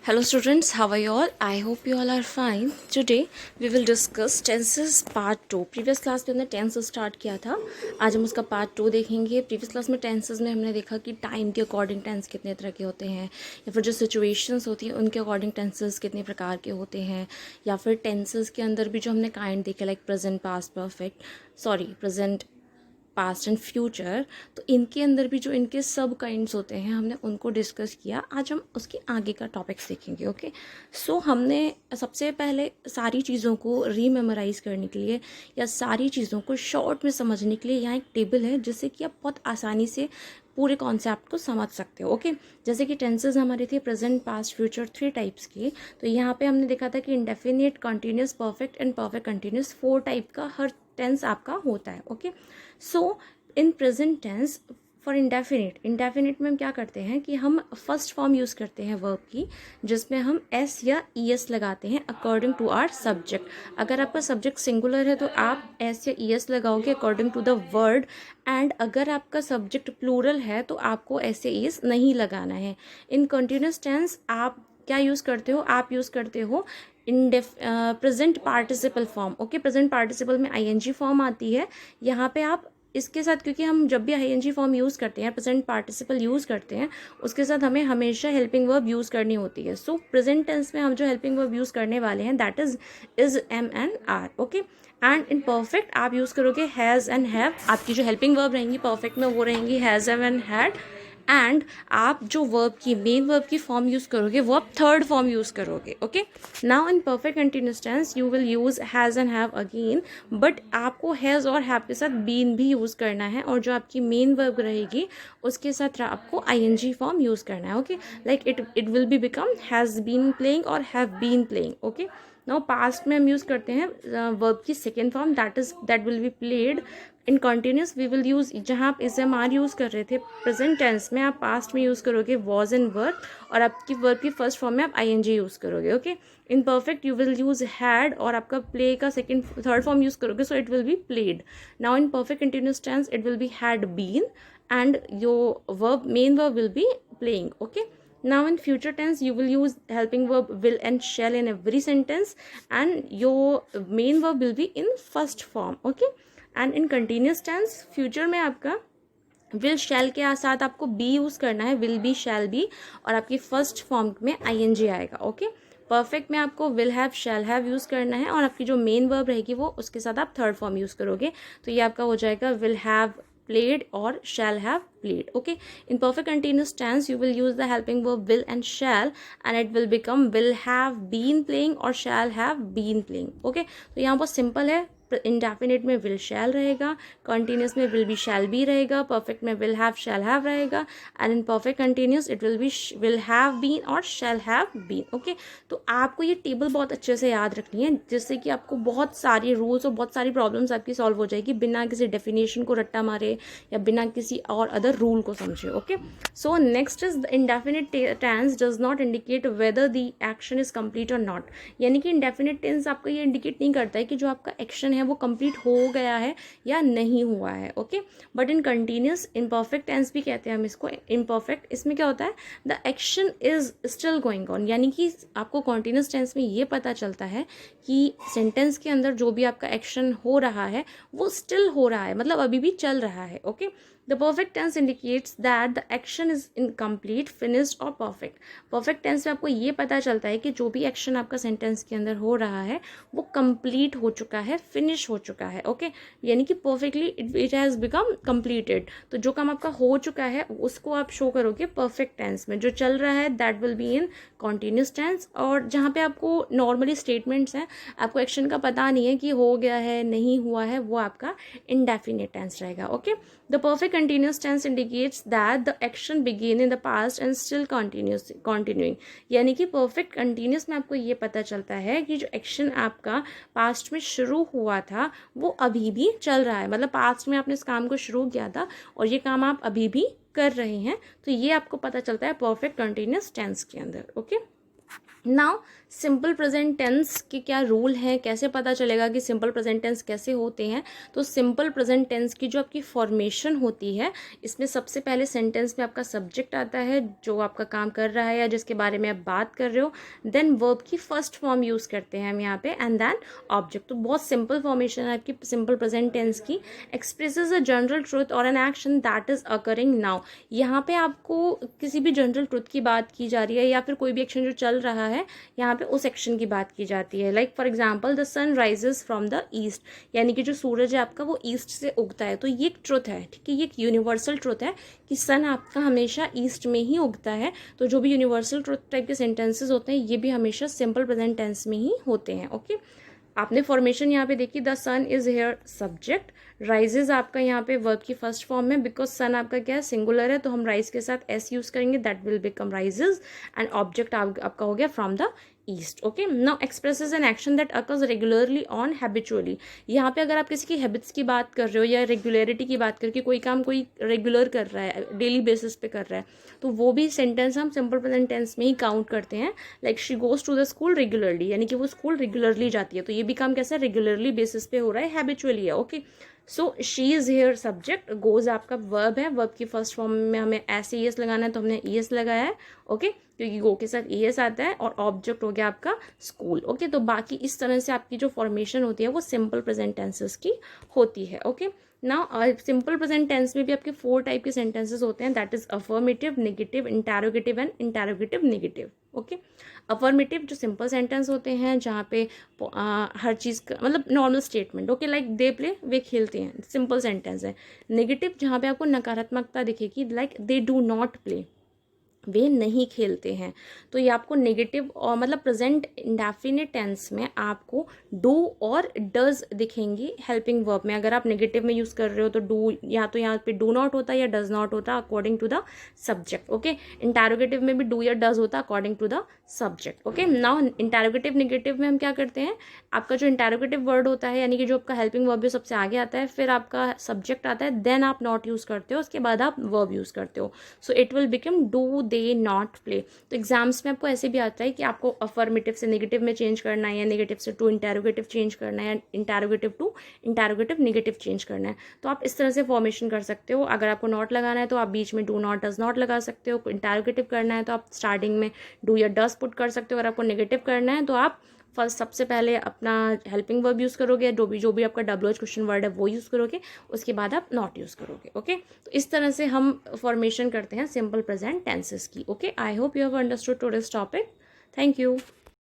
Hello students, how are you all? I hope you all are fine. Today we will discuss tenses part 2. Previous class में हमने tense start किया था. आज हम उसका part 2 देखेंगे. प्रीवियस क्लास में टेंसेस में हमने देखा कि टाइम के अकॉर्डिंग टेंस कितने तरह के होते हैं, या फिर जो सिचुएशंस होती हैं उनके अकॉर्डिंग टेंसेस कितने प्रकार के होते हैं, या फिर टेंसेस के अंदर भी जो हमने काइंड देखे like present, past, present, past and future. तो इनके अंदर भी जो इनके सब काइंड्स होते हैं हमने उनको डिस्कस किया. आज हम उसके आगे का टॉपिक्स देखेंगे. ओके, सो हमने सबसे पहले सारी चीज़ों को रीमेमोराइज करने के लिए या सारी चीज़ों को शॉर्ट में समझने के लिए यहाँ एक टेबल है जिससे कि आप बहुत आसानी से पूरे कॉन्सेप्ट को समझ सकते हो. ओके, जैसे कि टेंसेज हमारे थे प्रेजेंट, पास्ट, फ्यूचर, 3 टाइप्स के. तो यहाँ पे हमने देखा था कि indefinite, continuous, perfect and perfect continuous 4 type का हर टेंस आपका होता है. Okay, so in present tense for indefinite में हम क्या करते हैं कि हम फर्स्ट फॉर्म यूज़ करते हैं वर्ब की, जिसमें हम एस या ई एस लगाते हैं अकॉर्डिंग टू आवर सब्जेक्ट. अगर आपका सब्जेक्ट सिंगुलर है तो आप एस या ई एस लगाओगे according to the word, and अगर आपका सब्जेक्ट प्लूरल है तो आपको एस या ई एस नहीं लगाना है. इन कंटिन्यूस टेंस आप क्या यूज़ करते हो? आप यूज़ करते हो present participle form. Okay, present participle में आईएनजी फॉर्म आती है. यहाँ पे आप इसके साथ, क्योंकि हम जब भी आईएनजी फॉर्म यूज़ करते हैं, प्रेजेंट पार्टिसिपल यूज़ करते हैं, उसके साथ हमें हमेशा हेल्पिंग वर्ब यूज़ करनी होती है. सो प्रेजेंट टेंस में हम जो हेल्पिंग वर्ब यूज़ करने वाले हैं that is am and are. Okay, and in perfect आप यूज़ करोगे हैज़ एंड हैव. आपकी जो हेल्पिंग वर्ब रहेंगी परफेक्ट में वो रहेंगी has, have and had. And आप जो वर्ब की मेन वर्ब की फॉर्म यूज़ करोगे वो आप थर्ड फॉर्म यूज़ करोगे. Okay, now in perfect continuous tense you will use has and have again, but आपको हैज़ और हैव के साथ बीन भी यूज़ करना है, और जो आपकी मेन वर्ब रहेगी उसके साथ आपको आईएनजी फॉर्म यूज़ करना है. Okay, like it will be become has been playing और have been playing. Okay, now past में हम यूज़ करते हैं वर्ब की second form that will be played. In continuous we will use, जहाँ आप इस एम आर यूज़ कर रहे थे प्रेजेंट टेंस में, आप पास्ट में यूज़ करोगे वॉज एंड वर, और आपकी वर्ब की फर्स्ट फॉर्म में आप आई एन जी यूज़ करोगे. Okay, in perfect you will use had, और आपका प्ले का थर्ड फॉर्म यूज़ करोगे, so it will be played. Now in perfect continuous tense it will be had been, and your verb main verb will be playing. Okay, now in future tense you will use helping verb will and shall in every sentence, and your main verb will be in first form. okay, and in continuous tense future में आपका will shall के साथ आपको be use करना है, will be, shall be, और आपकी first form में ing आएगा. ओके, परफेक्ट में आपको will have, shall have use करना है, और आपकी जो मेन वर्ब रहेगी वो उसके साथ आप थर्ड फॉर्म यूज़ करोगे. तो ये आपका हो जाएगा will have played or shall have played. Okay, in perfect continuous tense you will use the helping verb will and shall, and it will become will have been playing or shall have been playing. Okay, तो यहाँ बहुत simple है. Indefinite में will शैल रहेगा, continuous में will be shall be रहेगा, perfect में will have shall have रहेगा, and in perfect continuous it will be will have been or shall have been. Okay, तो आपको ये टेबल बहुत अच्छे से याद रखनी है, जिससे कि आपको बहुत सारी रूल्स और बहुत सारी प्रॉब्लम्स आपकी सॉल्व हो जाएगी बिना किसी डेफिनेशन को रट्टा मारे या बिना किसी और अदर रूल को समझे. Okay, so next is the indefinite tense does not indicate whether the action is complete or not. यानी कि इंडेफिनिट टेंस आपको ये इंडिकेट नहीं करता है कि जो आपका एक्शन है वो कंप्लीट हो गया है या नहीं हुआ है. Okay, but in continuous imperfect tense भी कहते हैं हम इसको. इम्परफेक्ट, इसमें क्या होता है, the action is still going on. यानी कि आपको कंटिन्यूस टेंस में ये पता चलता है कि सेंटेंस के अंदर जो भी आपका एक्शन हो रहा है वो स्टिल हो रहा है, मतलब अभी भी चल रहा है. Okay, the perfect tense indicates that the action is incomplete, finished or perfect. Perfect tense में आपको ये पता चलता है कि जो भी एक्शन आपका सेंटेंस के अंदर हो रहा है वो कंप्लीट हो चुका है, फिनिश हो चुका है. ओके, यानी कि perfectly it has become completed. तो जो काम आपका हो चुका है उसको आप शो करोगे परफेक्ट टेंस में. जो चल रहा है that will be in continuous tense, और जहाँ पे आपको नॉर्मली स्टेटमेंट्स हैं, आपको एक्शन का पता नहीं है कि हो गया है नहीं हुआ है, वो आपका इंडेफिनिट टेंस रहेगा. Okay, the perfect continuous tense indicates that the action began in the past and still continuing. यानी कि perfect continuous में आपको ये पता चलता है कि जो एक्शन आपका पास्ट में शुरू हुआ था वो अभी भी चल रहा है, मतलब पास्ट में आपने इस काम को शुरू किया था और ये काम आप अभी भी कर रहे हैं. तो ये आपको पता चलता है परफेक्ट कंटिन्यूस टेंस के अंदर. Okay, now simple present tense के क्या रूल हैं, कैसे पता चलेगा कि सिंपल प्रेजेंट टेंस कैसे होते हैं। तो सिंपल प्रेजेंट टेंस की जो आपकी फॉर्मेशन होती है, इसमें सबसे पहले सेंटेंस में आपका सब्जेक्ट आता है जो आपका काम कर रहा है या जिसके बारे में आप बात कर रहे हो। देन वर्ब की फर्स्ट फॉर्म यूज़ करते हैं हम यहाँ पे, एंड देन ऑब्जेक्ट। तो बहुत सिंपल फॉर्मेशन है आपकी सिंपल प्रेजेंट टेंस की। एक्सप्रेसेस अ जनरल ट्रुथ और an action that is occurring now. यहाँ पे आपको किसी भी जनरल ट्रुथ की बात की जा रही है या फिर कोई भी एक्शन जो चल रहा है, यहाँ पे उस एक्शन की बात की जाती है। Like for example the sun rises from the east, यानी कि जो सूरज है आपका वो ईस्ट से उगता है। तो ये एक ट्रुथ है, ठीक है, ये एक यूनिवर्सल ट्रुथ है कि सन आपका हमेशा ईस्ट में ही उगता है। तो जो भी यूनिवर्सल ट्रुथ टाइप के सेंटेंसेस होते हैं ये भी हमेशा सिंपल प्रेजेंट टेंस में ही होते हैं। ओके, आपने फॉर्मेशन यहाँ पे देखी, the sun is here subject, rises आपका यहाँ पे वर्ब की फर्स्ट फॉर्म में, बिकॉज सन आपका क्या है, सिंगुलर है, तो हम राइज के साथ एस यूज करेंगे, that will become rises, and object आपका हो गया from the east. Okay, now expresses an action that occurs regularly on habitually. यहाँ पे अगर आप किसी की हैबिट्स की बात कर रहे हो या रेगुलरिटी की बात करके कोई काम कोई रेगुलर कर रहा है, डेली बेसिस पे कर रहा है, तो वो भी सेंटेंस हम सिंपल प्रेजेंट टेंस में ही काउंट करते हैं। Like she goes to the school regularly, यानी कि वो स्कूल रेगुलरली जाती है, तो ये भी काम कैसा रेगुलरली बेसिस पे हो रहा है, हैबिचुअली है। Okay, so she is here subject, goes आपका वर्ब है, वर्ब की फर्स्ट फॉर्म में हमें ऐसे ई एस लगाना है तो हमने ई एस लगाया है। ओके, क्योंकि गो के साथ ई एस आता है, और ऑब्जेक्ट हो गया आपका स्कूल। ओके, तो बाकी इस तरह से आपकी जो फॉर्मेशन होती है वो सिंपल प्रेजेंट टेंसेस की होती है। Okay, now simple present tense में भी आपके 4 टाइप के सेंटेंसेस होते हैं, that is affirmative, negative, interrogative and interrogative negative. Okay, affirmative जो सिंपल सेंटेंस होते हैं जहाँ पे हर चीज़ का मतलब normal statement, okay, like they play, वे खेलते हैं, सिंपल सेंटेंस है। नेगेटिव जहाँ पे आपको नकारात्मकता दिखेगी, like they do not play, वे नहीं खेलते हैं। तो ये आपको नेगेटिव और मतलब प्रेजेंट इंडेफिनिट टेंस में आपको डू और डज दिखेंगी हेल्पिंग वर्ब में। अगर आप नेगेटिव में यूज़ कर रहे हो तो डू, या तो यहाँ पे डू नॉट होता है या डज नॉट होता according to the subject. Okay, interrogative में भी डू या डज होता according to the subject. Okay, now interrogative negative में हम क्या करते हैं, आपका जो इंटरोगेटिव वर्ड होता है यानी कि जो आपका हेल्पिंग वर्ब सबसे आगे आता है, फिर आपका सब्जेक्ट आता है, देन आप नॉट यूज़ करते हो, उसके बाद आप वर्ब यूज़ करते हो। सो it will become do they not play. तो एग्जाम्स में आपको ऐसे भी आता है कि आपको अफर्मेटिव से नेगेटिव में चेंज करना है, या नेगेटिव से टू इंटरोगेटिव चेंज करना है, या interrogative to interrogative negative change करना है। तो आप इस तरह से फॉर्मेशन कर सकते हो। अगर आपको नॉट लगाना है तो आप बीच में डू नॉट डज नॉट लगा सकते हो। इंटरोगेटिव करना है तो आप स्टार्टिंग में डू या डज पुट कर सकते हो। अगर आपको नेगेटिव करना है तो आप फर्स्ट सबसे पहले अपना हेल्पिंग वर्ब यूज़ करोगे, जो भी आपका WH क्वेश्चन वर्ड है वो यूज़ करोगे, उसके बाद आप नॉट यूज़ करोगे। ओके, तो इस तरह से हम फॉर्मेशन करते हैं सिंपल प्रेजेंट टेंसेस की। Okay, I hope you have understood today's topic. Thank you.